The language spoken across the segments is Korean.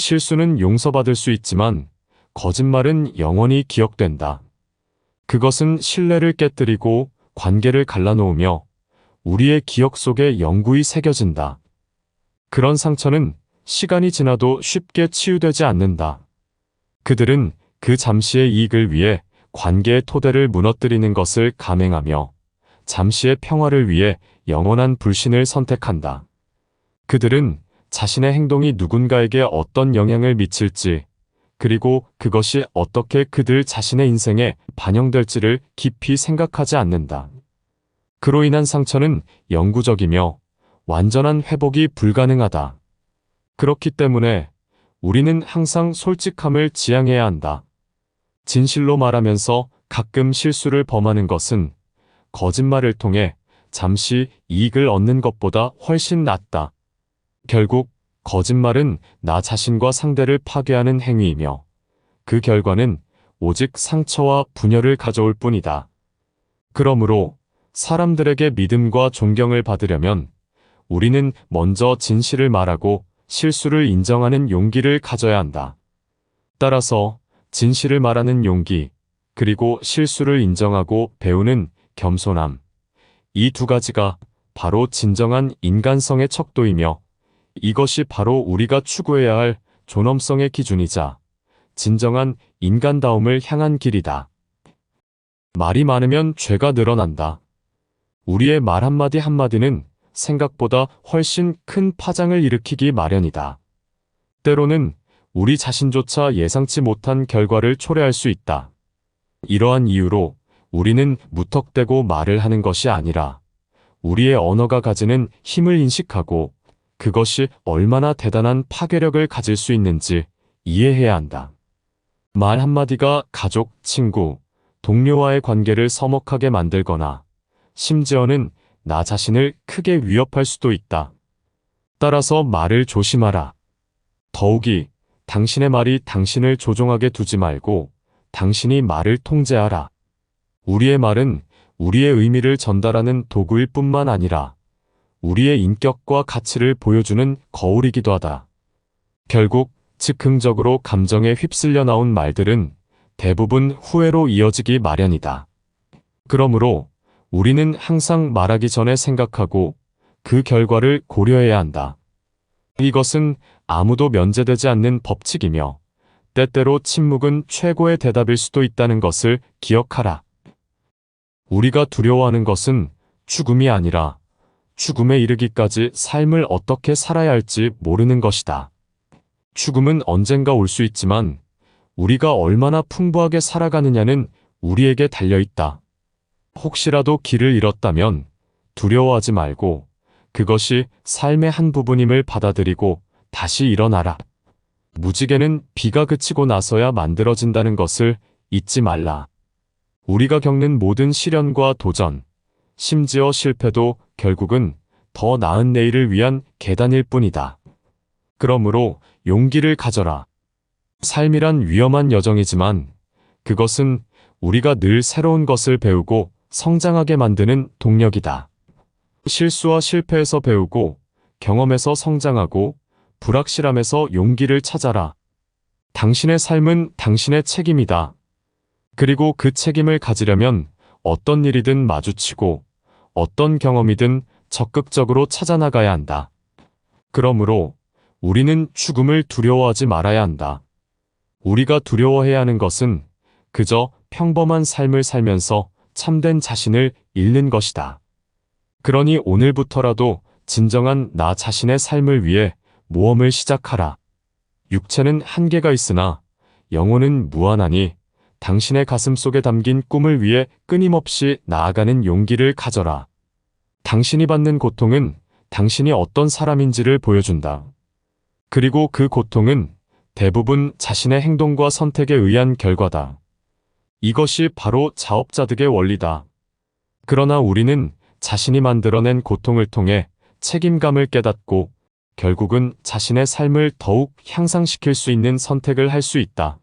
실수는 용서받을 수 있지만 거짓말은 영원히 기억된다. 그것은 신뢰를 깨뜨리고 관계를 갈라놓으며 우리의 기억 속에 영구히 새겨진다. 그런 상처는 시간이 지나도 쉽게 치유되지 않는다. 그들은 그 잠시의 이익을 위해 관계의 토대를 무너뜨리는 것을 감행하며 잠시의 평화를 위해 영원한 불신을 선택한다. 그들은 자신의 행동이 누군가에게 어떤 영향을 미칠지, 그리고 그것이 어떻게 그들 자신의 인생에 반영될지를 깊이 생각하지 않는다. 그로 인한 상처는 영구적이며 완전한 회복이 불가능하다. 그렇기 때문에 우리는 항상 솔직함을 지향해야 한다. 진실로 말하면서 가끔 실수를 범하는 것은 거짓말을 통해 잠시 이익을 얻는 것보다 훨씬 낫다. 결국 거짓말은 나 자신과 상대를 파괴하는 행위이며 그 결과는 오직 상처와 분열을 가져올 뿐이다. 그러므로 사람들에게 믿음과 존경을 받으려면 우리는 먼저 진실을 말하고 실수를 인정하는 용기를 가져야 한다. 따라서 진실을 말하는 용기, 그리고 실수를 인정하고 배우는 겸손함, 이 두 가지가 바로 진정한 인간성의 척도이며 이것이 바로 우리가 추구해야 할 존엄성의 기준이자 진정한 인간다움을 향한 길이다. 말이 많으면 죄가 늘어난다. 우리의 말 한마디 한마디는 생각보다 훨씬 큰 파장을 일으키기 마련이다. 때로는 우리 자신조차 예상치 못한 결과를 초래할 수 있다. 이러한 이유로 우리는 무턱대고 말을 하는 것이 아니라 우리의 언어가 가지는 힘을 인식하고 그것이 얼마나 대단한 파괴력을 가질 수 있는지 이해해야 한다. 말 한마디가 가족, 친구, 동료와의 관계를 서먹하게 만들거나 심지어는 나 자신을 크게 위협할 수도 있다. 따라서 말을 조심하라. 더욱이 당신의 말이 당신을 조종하게 두지 말고 당신이 말을 통제하라. 우리의 말은 우리의 의미를 전달하는 도구일 뿐만 아니라 우리의 인격과 가치를 보여주는 거울이기도 하다. 결국 즉흥적으로 감정에 휩쓸려 나온 말들은 대부분 후회로 이어지기 마련이다. 그러므로 우리는 항상 말하기 전에 생각하고 그 결과를 고려해야 한다. 이것은 아무도 면제되지 않는 법칙이며 때때로 침묵은 최고의 대답일 수도 있다는 것을 기억하라. 우리가 두려워하는 것은 죽음이 아니라 죽음에 이르기까지 삶을 어떻게 살아야 할지 모르는 것이다. 죽음은 언젠가 올 수 있지만 우리가 얼마나 풍부하게 살아가느냐는 우리에게 달려있다. 혹시라도 길을 잃었다면 두려워하지 말고 그것이 삶의 한 부분임을 받아들이고 다시 일어나라. 무지개는 비가 그치고 나서야 만들어진다는 것을 잊지 말라. 우리가 겪는 모든 시련과 도전, 심지어 실패도 결국은 더 나은 내일을 위한 계단일 뿐이다. 그러므로 용기를 가져라. 삶이란 위험한 여정이지만 그것은 우리가 늘 새로운 것을 배우고 성장하게 만드는 동력이다. 실수와 실패에서 배우고 경험에서 성장하고 불확실함에서 용기를 찾아라. 당신의 삶은 당신의 책임이다. 그리고 그 책임을 가지려면 어떤 일이든 마주치고 어떤 경험이든 적극적으로 찾아나가야 한다. 그러므로 우리는 죽음을 두려워하지 말아야 한다. 우리가 두려워해야 하는 것은 그저 평범한 삶을 살면서 참된 자신을 잃는 것이다. 그러니 오늘부터라도 진정한 나 자신의 삶을 위해 모험을 시작하라. 육체는 한계가 있으나 영혼은 무한하니 당신의 가슴 속에 담긴 꿈을 위해 끊임없이 나아가는 용기를 가져라. 당신이 받는 고통은 당신이 어떤 사람인지를 보여준다. 그리고 그 고통은 대부분 자신의 행동과 선택에 의한 결과다. 이것이 바로 자업자득의 원리다. 그러나 우리는 자신이 만들어낸 고통을 통해 책임감을 깨닫고 결국은 자신의 삶을 더욱 향상시킬 수 있는 선택을 할 수 있다.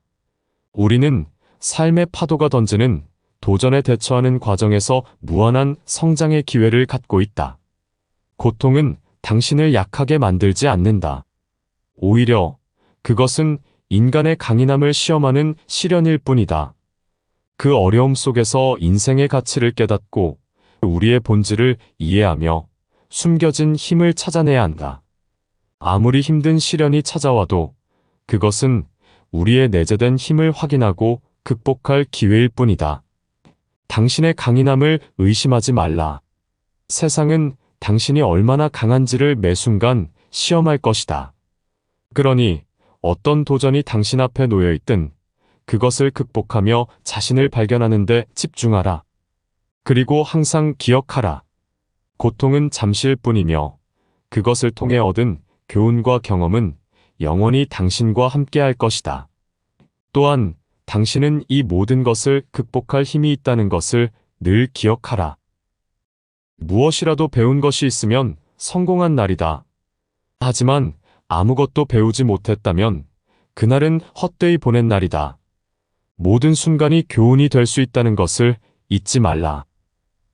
우리는 삶의 파도가 던지는 도전에 대처하는 과정에서 무한한 성장의 기회를 갖고 있다. 고통은 당신을 약하게 만들지 않는다. 오히려 그것은 인간의 강인함을 시험하는 시련일 뿐이다. 그 어려움 속에서 인생의 가치를 깨닫고 우리의 본질을 이해하며 숨겨진 힘을 찾아내야 한다. 아무리 힘든 시련이 찾아와도 그것은 우리의 내재된 힘을 확인하고 극복할 기회일 뿐이다. 당신의 강인함을 의심하지 말라. 세상은 당신이 얼마나 강한지를 매 순간 시험할 것이다. 그러니 어떤 도전이 당신 앞에 놓여 있든 그것을 극복하며 자신을 발견하는 데 집중하라. 그리고 항상 기억하라. 고통은 잠시일 뿐이며 그것을 통해 얻은 교훈과 경험은 영원히 당신과 함께할 것이다. 또한 당신은 이 모든 것을 극복할 힘이 있다는 것을 늘 기억하라. 무엇이라도 배운 것이 있으면 성공한 날이다. 하지만 아무것도 배우지 못했다면 그날은 헛되이 보낸 날이다. 모든 순간이 교훈이 될 수 있다는 것을 잊지 말라.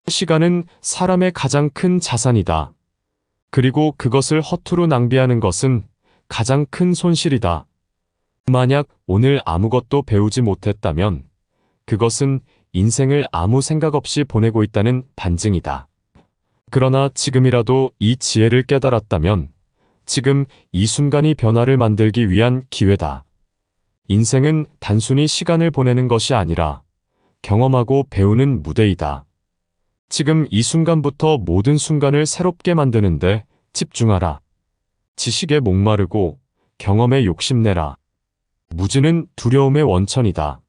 시간은 사람의 가장 큰 자산이다. 그리고 그것을 허투루 낭비하는 것은 가장 큰 손실이다. 만약 오늘 아무것도 배우지 못했다면 그것은 인생을 아무 생각 없이 보내고 있다는 반증이다. 그러나 지금이라도 이 지혜를 깨달았다면 지금 이 순간이 변화를 만들기 위한 기회다. 인생은 단순히 시간을 보내는 것이 아니라 경험하고 배우는 무대이다. 지금 이 순간부터 모든 순간을 새롭게 만드는데 집중하라. 지식에 목마르고 경험에 욕심내라. 무지는 두려움의 원천이다.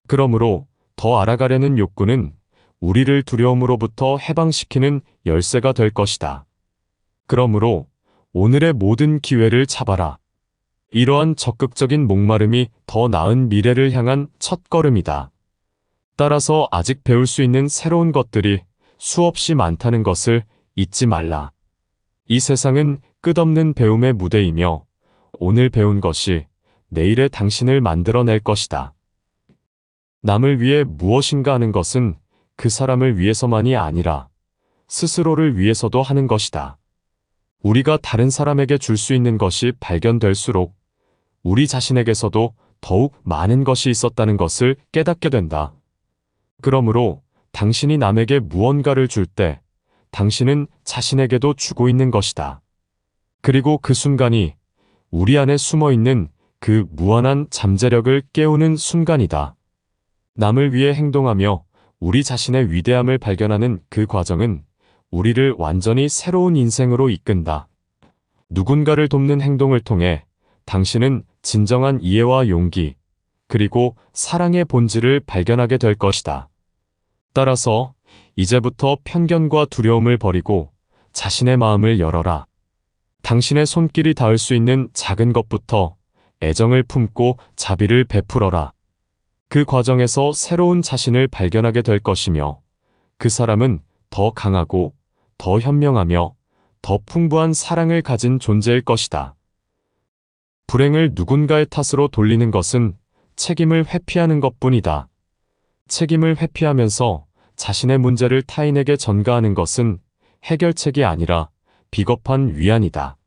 그러므로 더 알아가려는 욕구는 우리를 두려움으로부터 해방시키는 열쇠가 될 것이다. 그러므로 오늘의 모든 기회를 잡아라. 이러한 적극적인 목마름이 더 나은 미래를 향한 첫걸음이다. 따라서 아직 배울 수 있는 새로운 것들이 수없이 많다는 것을 잊지 말라. 이 세상은 끝없는 배움의 무대이며 오늘 배운 것이 내일의 당신을 만들어낼 것이다. 남을 위해 무엇인가 하는 것은 그 사람을 위해서만이 아니라 스스로를 위해서도 하는 것이다. 우리가 다른 사람에게 줄 수 있는 것이 발견될수록 우리 자신에게서도 더욱 많은 것이 있었다는 것을 깨닫게 된다. 그러므로 당신이 남에게 무언가를 줄 때 당신은 자신에게도 주고 있는 것이다. 그리고 그 순간이 우리 안에 숨어 있는 그 무한한 잠재력을 깨우는 순간이다. 남을 위해 행동하며 우리 자신의 위대함을 발견하는 그 과정은 우리를 완전히 새로운 인생으로 이끈다. 누군가를 돕는 행동을 통해 당신은 진정한 이해와 용기, 그리고 사랑의 본질을 발견하게 될 것이다. 따라서 이제부터 편견과 두려움을 버리고 자신의 마음을 열어라. 당신의 손길이 닿을 수 있는 작은 것부터 애정을 품고 자비를 베풀어라. 그 과정에서 새로운 자신을 발견하게 될 것이며 그 사람은 더 강하고 더 현명하며 더 풍부한 사랑을 가진 존재일 것이다. 불행을 누군가의 탓으로 돌리는 것은 책임을 회피하는 것뿐이다. 책임을 회피하면서 자신의 문제를 타인에게 전가하는 것은 해결책이 아니라 비겁한 위안이다.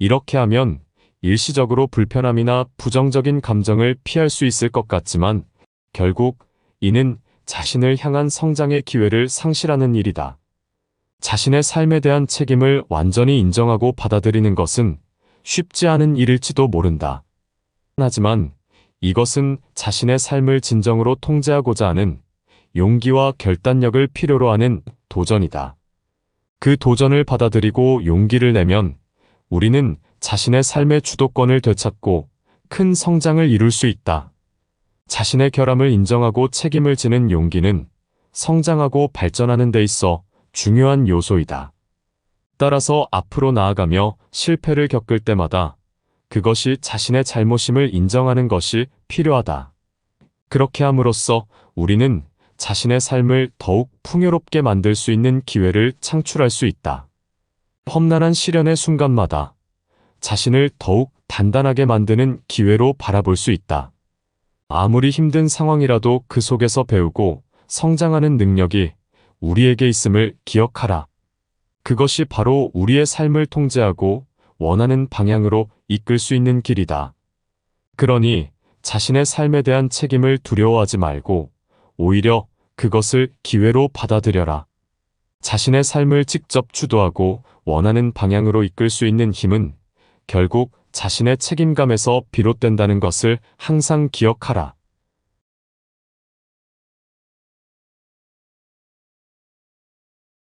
이렇게 하면 일시적으로 불편함이나 부정적인 감정을 피할 수 있을 것 같지만 결국 이는 자신을 향한 성장의 기회를 상실하는 일이다. 자신의 삶에 대한 책임을 완전히 인정하고 받아들이는 것은 쉽지 않은 일일지도 모른다. 하지만 이것은 자신의 삶을 진정으로 통제하고자 하는 용기와 결단력을 필요로 하는 도전이다. 그 도전을 받아들이고 용기를 내면 우리는 자신의 삶의 주도권을 되찾고 큰 성장을 이룰 수 있다. 자신의 결함을 인정하고 책임을 지는 용기는 성장하고 발전하는 데 있어 중요한 요소이다. 따라서 앞으로 나아가며 실패를 겪을 때마다 그것이 자신의 잘못임을 인정하는 것이 필요하다. 그렇게 함으로써 우리는 자신의 삶을 더욱 풍요롭게 만들 수 있는 기회를 창출할 수 있다. 험난한 시련의 순간마다 자신을 더욱 단단하게 만드는 기회로 바라볼 수 있다. 아무리 힘든 상황이라도 그 속에서 배우고 성장하는 능력이 우리에게 있음을 기억하라. 그것이 바로 우리의 삶을 통제하고 원하는 방향으로 이끌 수 있는 길이다. 그러니 자신의 삶에 대한 책임을 두려워하지 말고 오히려 그것을 기회로 받아들여라. 자신의 삶을 직접 주도하고 원하는 방향으로 이끌 수 있는 힘은 결국 자신의 책임감에서 비롯된다는 것을 항상 기억하라.